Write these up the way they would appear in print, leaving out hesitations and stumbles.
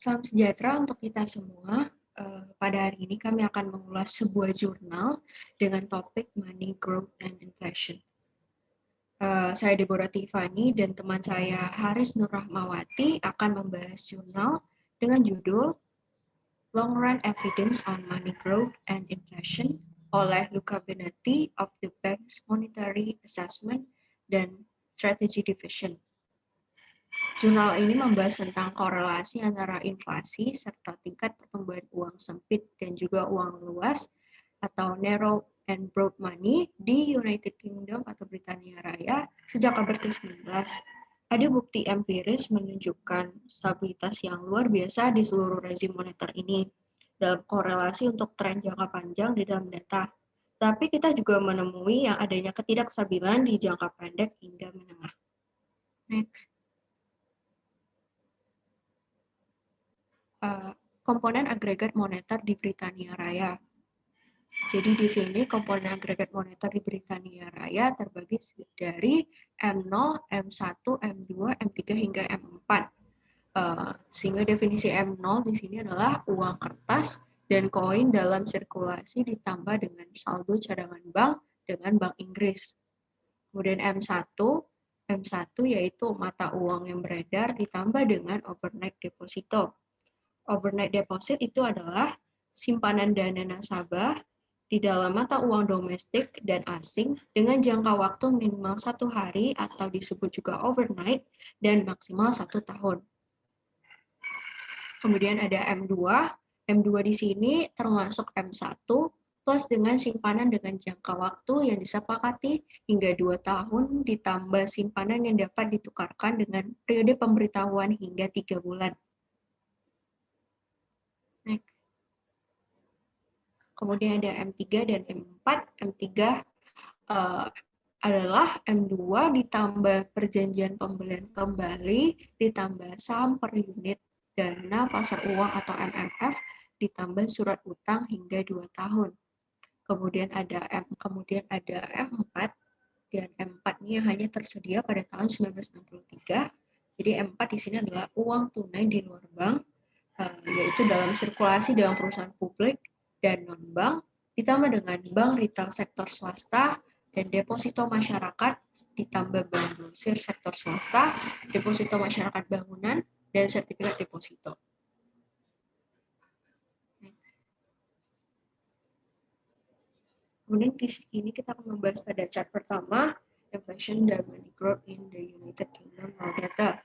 Salam sejahtera untuk kita semua. Pada hari ini kami akan mengulas sebuah jurnal dengan topik Money, Growth, and Inflation. Saya Deborah Tiffany dan teman saya Haris Nur Rahmawati akan membahas jurnal dengan judul Long Run Evidence on Money Growth and Inflation oleh Luca Benetti of the Bank's Monetary Assessment dan Strategy Division. Jurnal ini membahas tentang korelasi antara inflasi serta tingkat pertumbuhan uang sempit dan juga uang luas atau narrow and broad money di United Kingdom atau Britania Raya sejak abad ke-19. Ada bukti empiris menunjukkan stabilitas yang luar biasa di seluruh rezim moneter ini dalam korelasi untuk tren jangka panjang di dalam data. Tapi kita juga menemui yang adanya ketidakstabilan di jangka pendek hingga menengah. Next. Komponen agregat moneter di Britania Raya. Jadi di sini komponen agregat moneter di Britania Raya terbagi dari M0, M1, M2, M3 hingga M4. Sehingga definisi M0 di sini adalah uang kertas dan koin dalam sirkulasi ditambah dengan saldo cadangan bank dengan Bank Inggris. Kemudian M1 yaitu mata uang yang beredar ditambah dengan overnight deposito. Overnight deposit itu adalah simpanan dana nasabah di dalam mata uang domestik dan asing dengan jangka waktu minimal 1 hari atau disebut juga overnight dan maksimal 1 tahun. Kemudian ada M2. M2 di sini termasuk M1 plus dengan simpanan dengan jangka waktu yang disepakati hingga 2 tahun ditambah simpanan yang dapat ditukarkan dengan periode pemberitahuan hingga 3 bulan. Next. Kemudian ada M3 dan M4. M3 adalah M2 ditambah perjanjian pembelian kembali ditambah saham per unit dana pasar uang atau MMF ditambah surat utang hingga 2 tahun. Kemudian ada M4 dan M4 ini hanya tersedia pada tahun 1963. Jadi M4 di sini adalah uang tunai di luar bank, yaitu dalam sirkulasi dalam perusahaan publik dan non-bank, ditambah dengan bank retail sektor swasta dan deposito masyarakat, ditambah bank grosir sektor swasta, deposito masyarakat bangunan, dan sertifikat deposito. Kemudian di sini kita akan membahas pada chart pertama, inflation dan money growth in the United Kingdom raw data.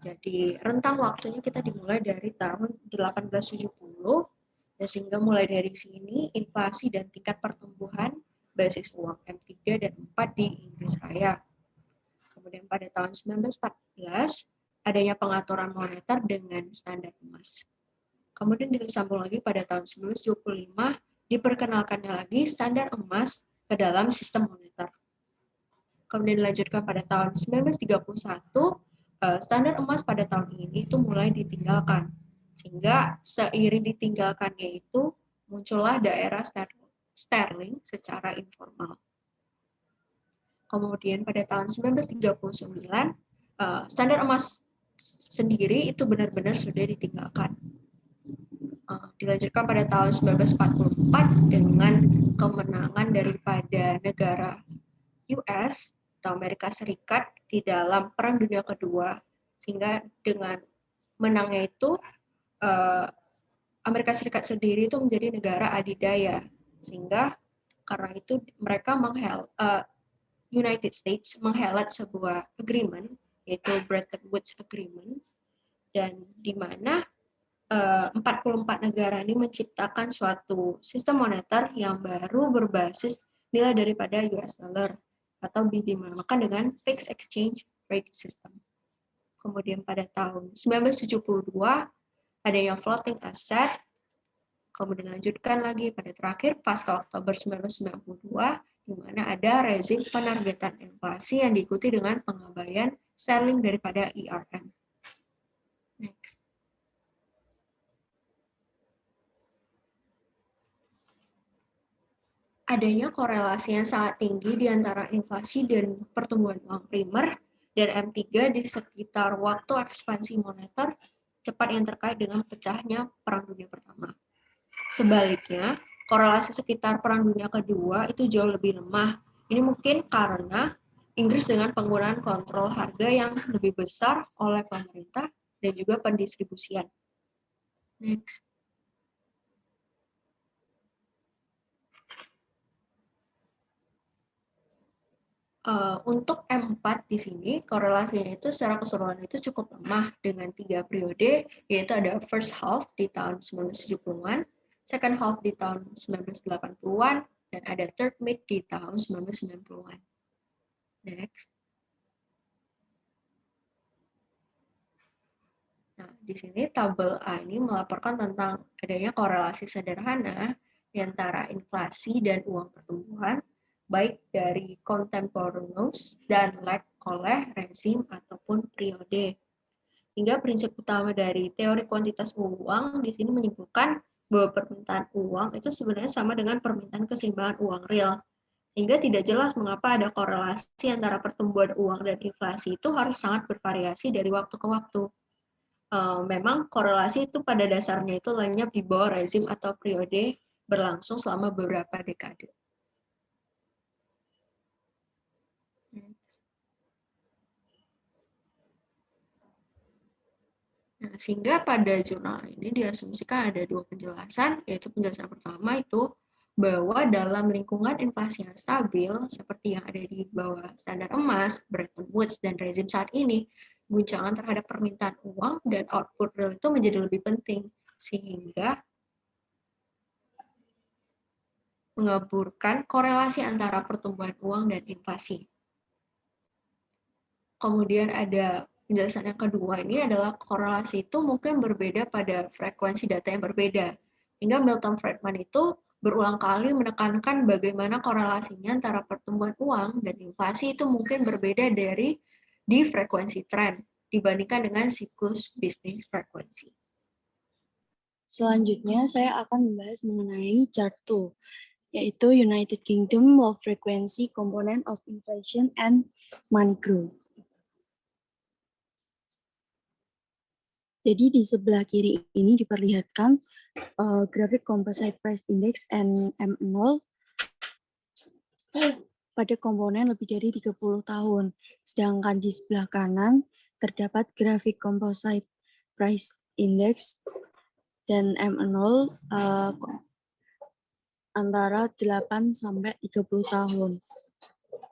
Jadi rentang waktunya kita dimulai dari tahun 1870, dan sehingga mulai dari sini inflasi dan tingkat pertumbuhan basis uang M3 dan M4 di Inggris Raya. Kemudian pada tahun 1914 adanya pengaturan moneter dengan standar emas. Kemudian disambung lagi pada tahun 1975 diperkenalkannya lagi standar emas ke dalam sistem moneter. Kemudian dilanjutkan pada tahun 1931 standar emas pada tahun ini itu mulai ditinggalkan. Sehingga seiring ditinggalkannya itu muncullah daerah sterling secara informal. Kemudian pada tahun 1939 standar emas sendiri itu benar-benar sudah ditinggalkan. Dilanjutkan pada tahun 1944 dengan kemenangan daripada negara US atau Amerika Serikat di dalam Perang Dunia Kedua, sehingga dengan menangnya itu Amerika Serikat sendiri itu menjadi negara adidaya, sehingga karena itu mereka United States menghelat sebuah agreement yaitu Bretton Woods Agreement, dan di mana 44 negara ini menciptakan suatu sistem moneter yang baru berbasis nilai daripada US dollar atau dinamakan dengan Fixed Exchange Rate System. Kemudian pada tahun 1972 adanya floating asset, kemudian lanjutkan lagi pada terakhir pasca Oktober 1992 di mana ada rezim penargetan inflasi yang diikuti dengan pengabaian selling daripada ERM. Next. Adanya korelasi yang sangat tinggi di antara inflasi dan pertumbuhan uang primer dan M3 di sekitar waktu ekspansi moneter cepat yang terkait dengan pecahnya Perang Dunia Pertama. Sebaliknya, korelasi sekitar Perang Dunia Kedua itu jauh lebih lemah. Ini mungkin karena Inggris dengan penggunaan kontrol harga yang lebih besar oleh pemerintah dan juga pendistribusian. Next. Untuk M4 di sini korelasinya itu secara keseluruhan itu cukup lemah dengan 3 periode, yaitu ada first half di tahun 1970-an, second half di tahun 1980-an, dan ada third mid di tahun 1990-an. Next. Nah, di sini tabel A ini melaporkan tentang adanya korelasi sederhana di antara inflasi dan uang pertumbuhan, baik dari contemporaneous dan lag oleh rezim ataupun periode. Hingga prinsip utama dari teori kuantitas uang di sini menyimpulkan bahwa permintaan uang itu sebenarnya sama dengan permintaan keseimbangan uang real. Sehingga tidak jelas mengapa ada korelasi antara pertumbuhan uang dan inflasi itu harus sangat bervariasi dari waktu ke waktu. Memang korelasi itu pada dasarnya itu lenyap di bawah rezim atau periode berlangsung selama beberapa dekade. Nah, sehingga pada jurnal ini diasumsikan ada dua penjelasan, yaitu penjelasan pertama itu bahwa dalam lingkungan inflasi yang stabil, seperti yang ada di bawah standar emas, Bretton Woods, dan rezim saat ini, guncangan terhadap permintaan uang dan output real itu menjadi lebih penting, sehingga mengaburkan korelasi antara pertumbuhan uang dan inflasi. Kemudian ada penjelasan yang kedua, ini adalah korelasi itu mungkin berbeda pada frekuensi data yang berbeda. Hingga Milton Friedman itu berulang kali menekankan bagaimana korelasinya antara pertumbuhan uang dan inflasi itu mungkin berbeda dari di frekuensi tren dibandingkan dengan siklus bisnis frekuensi. Selanjutnya, saya akan membahas mengenai chart 2, yaitu United Kingdom Low Frequency Component of Inflation and Money Growth. Jadi di sebelah kiri ini diperlihatkan grafik Composite Price Index M0 pada komponen lebih dari 30 tahun. Sedangkan di sebelah kanan terdapat grafik Composite Price Index dan M0 antara 8 sampai 30 tahun.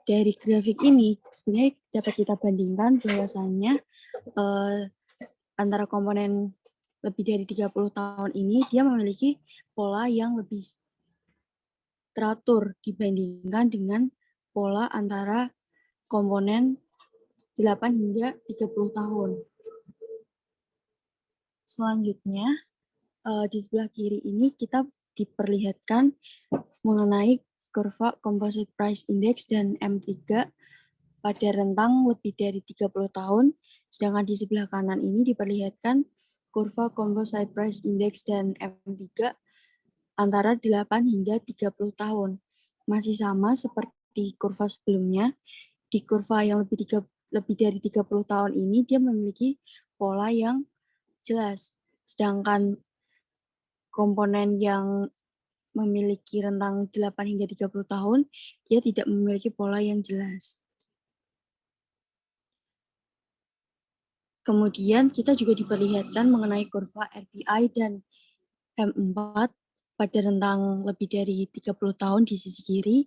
Dari grafik ini sebenarnya dapat kita bandingkan bahwasannya antara komponen lebih dari 30 tahun ini dia memiliki pola yang lebih teratur dibandingkan dengan pola antara komponen 8 hingga 30 tahun. Selanjutnya di sebelah kiri ini kita diperlihatkan mengenai kurva Composite Price Index dan M3 pada rentang lebih dari 30 tahun, sedangkan di sebelah kanan ini diperlihatkan kurva Composite Price Index dan M3 antara 8 hingga 30 tahun. Masih sama seperti kurva sebelumnya, di kurva yang lebih dari 30 tahun ini dia memiliki pola yang jelas, sedangkan komponen yang memiliki rentang 8 hingga 30 tahun, dia tidak memiliki pola yang jelas. Kemudian kita juga diperlihatkan mengenai kurva RPI dan M4 pada rentang lebih dari 30 tahun di sisi kiri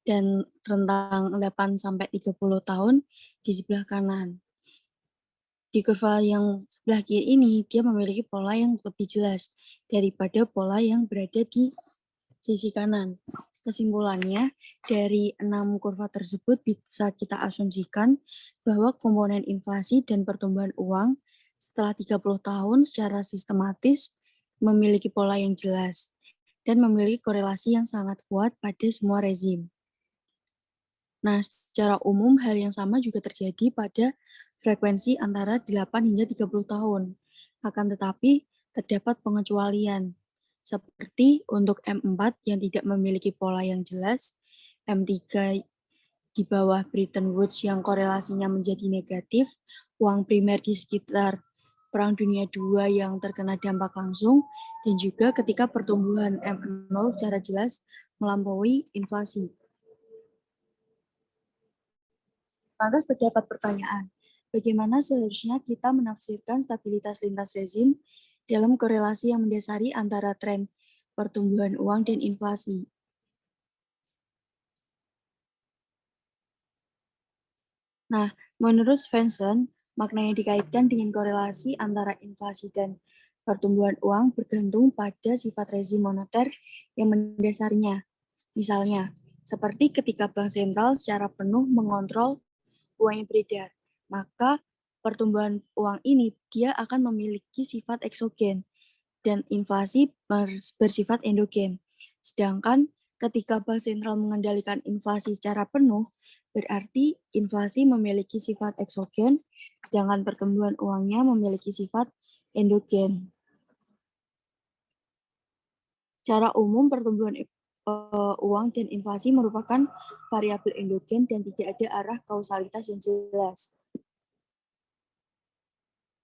dan rentang 8 sampai 30 tahun di sebelah kanan. Di kurva yang sebelah kiri ini dia memiliki pola yang lebih jelas daripada pola yang berada di sisi kanan. Kesimpulannya, dari 6 kurva tersebut bisa kita asumsikan bahwa komponen inflasi dan pertumbuhan uang setelah 30 tahun secara sistematis memiliki pola yang jelas dan memiliki korelasi yang sangat kuat pada semua rezim. Nah, secara umum hal yang sama juga terjadi pada frekuensi antara 8 hingga 30 tahun. Akan tetapi terdapat pengecualian, seperti untuk M4 yang tidak memiliki pola yang jelas, M3 di bawah Bretton Woods yang korelasinya menjadi negatif, uang primer di sekitar Perang Dunia II yang terkena dampak langsung, dan juga ketika pertumbuhan M0 secara jelas melampaui inflasi. Lantas terdapat pertanyaan, bagaimana seharusnya kita menafsirkan stabilitas lintas rezim dalam korelasi yang mendasari antara tren pertumbuhan uang dan inflasi? Nah, menurut Svensson, makna yang dikaitkan dengan korelasi antara inflasi dan pertumbuhan uang bergantung pada sifat rezim moneter yang mendasarinya. Misalnya, seperti ketika bank sentral secara penuh mengontrol uang yang beredar, maka pertumbuhan uang ini dia akan memiliki sifat eksogen dan inflasi bersifat endogen. Sedangkan ketika bank sentral mengendalikan inflasi secara penuh, berarti inflasi memiliki sifat eksogen, sedangkan pertumbuhan uangnya memiliki sifat endogen. Secara umum, pertumbuhan uang dan inflasi merupakan variabel endogen dan tidak ada arah kausalitas yang jelas.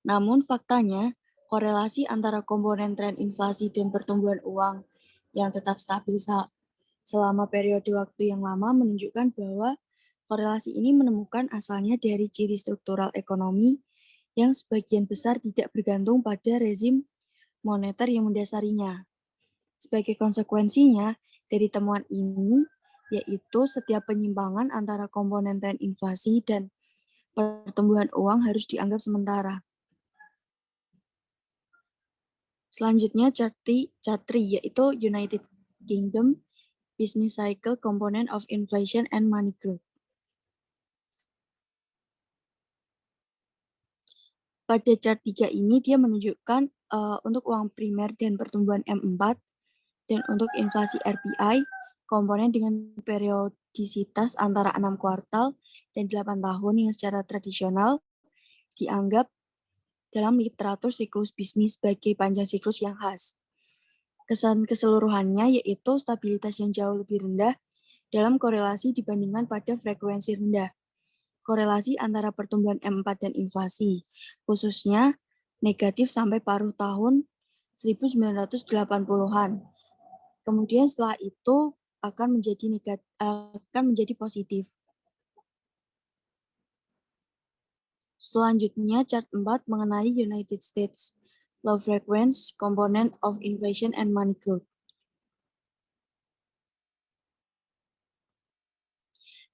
Namun faktanya, korelasi antara komponen tren inflasi dan pertumbuhan uang yang tetap stabil selama periode waktu yang lama menunjukkan bahwa korelasi ini menemukan asalnya dari ciri struktural ekonomi yang sebagian besar tidak bergantung pada rezim moneter yang mendasarinya. Sebagai konsekuensinya, dari temuan ini, yaitu setiap penyimpangan antara komponen tren inflasi dan pertumbuhan uang harus dianggap sementara. Selanjutnya, CHART3 yaitu United Kingdom Business Cycle Component of Inflation and Money Growth. Pada chart 3 ini dia menunjukkan untuk uang primer dan pertumbuhan M4 dan untuk inflasi RPI komponen dengan periodisitas antara 6 kuartal dan 8 tahun yang secara tradisional dianggap dalam literatur siklus bisnis sebagai panjang siklus yang khas. Kesan keseluruhannya yaitu stabilitas yang jauh lebih rendah dalam korelasi dibandingkan pada frekuensi rendah. Korelasi antara pertumbuhan M4 dan inflasi, khususnya negatif sampai paruh tahun 1980-an. Kemudian setelah itu akan menjadi positif. Selanjutnya, chart 4 mengenai United States Low Frequency Component of Inflation and Money Growth.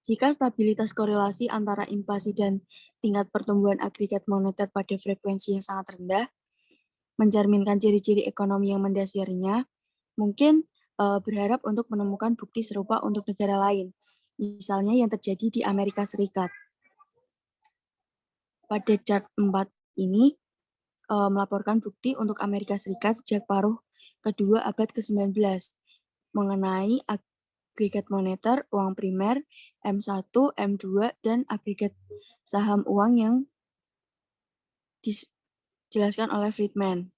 Jika stabilitas korelasi antara inflasi dan tingkat pertumbuhan agregat moneter pada frekuensi yang sangat rendah, mencerminkan ciri-ciri ekonomi yang mendasarinya, mungkin berharap untuk menemukan bukti serupa untuk negara lain, misalnya yang terjadi di Amerika Serikat. Pada chart 4 ini melaporkan bukti untuk Amerika Serikat sejak paruh kedua abad ke-19 mengenai agregat moneter, uang primer, M1, M2, dan agregat saham uang yang dijelaskan oleh Friedman.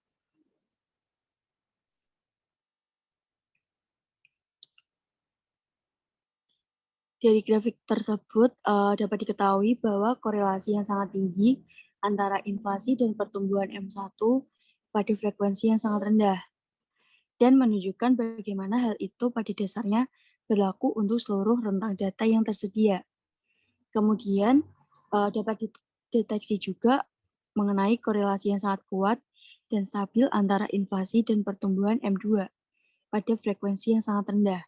Dari grafik tersebut dapat diketahui bahwa korelasi yang sangat tinggi antara inflasi dan pertumbuhan M1 pada frekuensi yang sangat rendah dan menunjukkan bagaimana hal itu pada dasarnya berlaku untuk seluruh rentang data yang tersedia. Kemudian dapat dideteksi juga mengenai korelasi yang sangat kuat dan stabil antara inflasi dan pertumbuhan M2 pada frekuensi yang sangat rendah.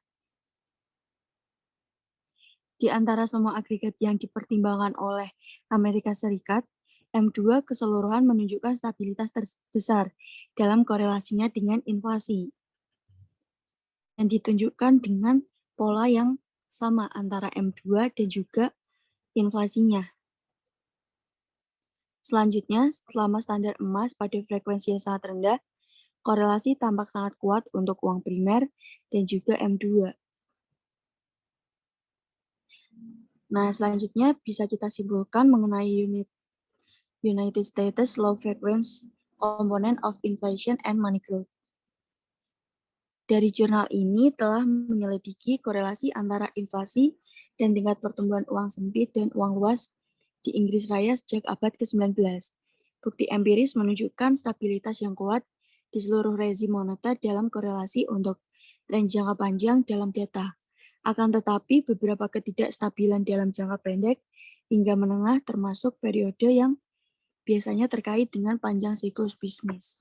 Di antara semua agregat yang dipertimbangkan oleh Amerika Serikat, M2 keseluruhan menunjukkan stabilitas terbesar dalam korelasinya dengan inflasi. Dan ditunjukkan dengan pola yang sama antara M2 dan juga inflasinya. Selanjutnya, selama standar emas pada frekuensi yang sangat rendah, korelasi tampak sangat kuat untuk uang primer dan juga M2. Nah, selanjutnya bisa kita simpulkan mengenai United States Low Frequency Component of Inflation and Money Growth. Dari jurnal ini telah menyelidiki korelasi antara inflasi dan tingkat pertumbuhan uang sempit dan uang luas di Inggris Raya sejak abad ke-19. Bukti empiris menunjukkan stabilitas yang kuat di seluruh rezim moneter dalam korelasi untuk tren jangka panjang dalam data. Akan tetapi, beberapa ketidakstabilan dalam jangka pendek hingga menengah termasuk periode yang biasanya terkait dengan panjang siklus bisnis.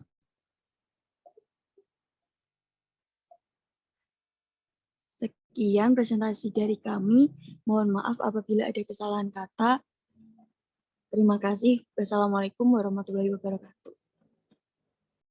Sekian presentasi dari kami. Mohon maaf apabila ada kesalahan kata. Terima kasih. Wassalamualaikum warahmatullahi wabarakatuh.